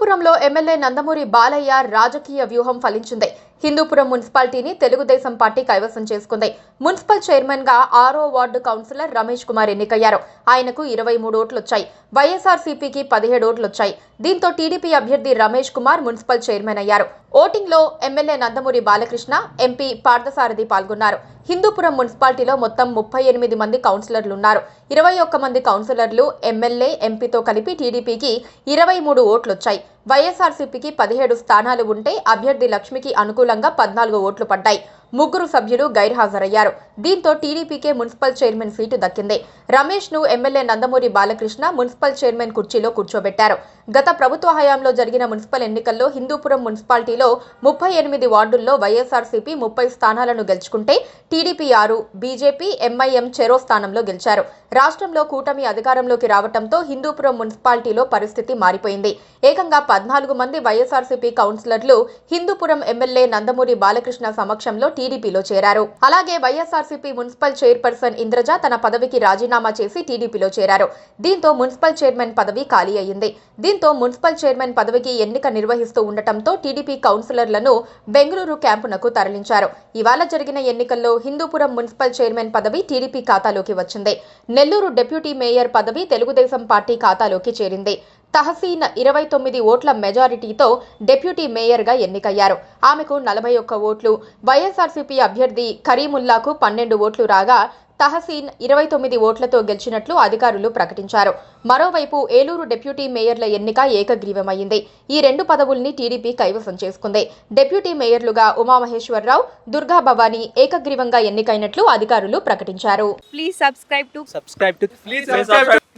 హిందూపురంలో MLA Nandamuri Balayya రాజకీయ వ్యూహం ఫలించింది. హిందూపురం మున్సిపాలిటీని తెలుగుదేశం పార్టీ కైవసం చేసుకుంది. మున్సిపల్ చైర్మన్ గా 6వ వార్డు కౌన్సిలర్ రమేష్ కుమార్ ఎన్నికయ్యారు. ఆయనకు 23 ఓట్లొచ్చాయి. వైఎస్ఆర్సీపీకి 17 ఓట్లొచ్చాయి. దీంతో టీడీపీ అభ్యర్థి రమేష్ కుమార్ మున్సిపల్ చైర్మన్ అయ్యారు. ఓటింగ్ లో ఎమ్మెల్యే నందమూరి బాలకృష్ణ, ఎంపీ పార్థసారథి పాల్గొన్నారు. హిందూపురం మున్సిపాలిటీలో మొత్తం 38 మంది కౌన్సిలర్లున్నారు. 21 మంది కౌన్సిలర్లు ఎమ్మెల్యే, ఎంపీతో కలిపి టీడీపీకి 23 ఓట్లొచ్చాయి. వైఎస్ఆర్సీపీకి 17 స్థానాలు ఉంటే అభ్యర్థి లక్ష్మికి అనుకూలంగా 14 ఓట్లు పడ్డాయి. 3 సభ్యులు గైర్హాజరయ్యారు. దీంతో టీడీపీకే మున్సిపల్ చైర్మన్ సీటు దక్కింది. రమేష్ ను MLA Nandamuri Balakrishna municipal chairman కుర్చీలో కూర్చోబెట్టారు. గత ప్రభుత్వ హయాంలో జరిగిన మున్సిపల్ ఎన్నికల్లో హిందూపురం మున్సిపాలిటీలో 38 వార్డుల్లో వైఎస్ఆర్సీపీ 30 స్థానాలను గెలుచుకుంటే టీడీపీ 6, బీజేపీ, ఎంఐఎం చెరో స్థానంలో గెలిచారు. రాష్ట్రంలో కూటమి అధికారంలోకి రావడంతో హిందూపురం మున్సిపాలిటీలో పరిస్థితి మారిపోయింది. ఏకంగా 14 మంది వైఎస్ఆర్సీపీ కౌన్సిలర్లు హిందూపురం ఎమ్మెల్యే నందమూరి బాలకృష్ణ సమక్షంలో టీడీపీలో చేరారు. అలాగే వైఎస్ఆర్సీపీ మున్సిపల్ చైర్పర్సన్ ఇంద్రజ తన పదవికి రాజీనామా చేసి టీడీపీలో చేరారు. దీంతో మున్సిపల్ చైర్మన్ పదవి ఖాళీ అయ్యింది. దీంతో మున్సిపల్ చైర్మన్ పదవికి ఎన్నిక నిర్వహిస్తూ ఉండటంతో టీడీపీ కౌన్సిలర్లను బెంగళూరు క్యాంపునకు తరలించారు. ఇవాళ జరిగిన ఎన్నికల్లో హిందూపురం మున్సిపల్ చైర్మన్ పదవి టీడీపీ ఖాతాలోకి వచ్చింది. నెల్లూరు డిప్యూటీ మేయర్ పదవి తెలుగుదేశం పార్టీ ఖాతాలోకి చేరింది. తహసీన్ 29 ఓట్ల మెజారిటీతో డిప్యూటీ మేయర్గా ఎన్నికయ్యారు. ఆమెకు 41 ఓట్లు, వైఎస్ఆర్సీపీ అభ్యర్థి కరీముల్లాకు 12 ఓట్లు రాగా తహసీన్ 29 ఓట్లతో గెలిచినట్లు అధికారులు ప్రకటించారు. మరోవైపు ఏలూరు డిప్యూటీ మేయర్ల ఎన్నిక ఏకగ్రీవమైంది. ఈ 2 పదవుల్ని టీడీపీ కైవసం చేసుకుంది. డిప్యూటీ మేయర్లుగా ఉమామహేశ్వరరావు, దుర్గా భవానీ ఏకగ్రీవంగా ఎన్నికైనట్లు అధికారులు ప్రకటించారు.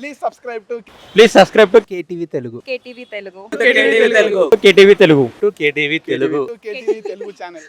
Please subscribe to KTV Telugu. KTV Telugu. KTV Telugu. KTV Telugu channel.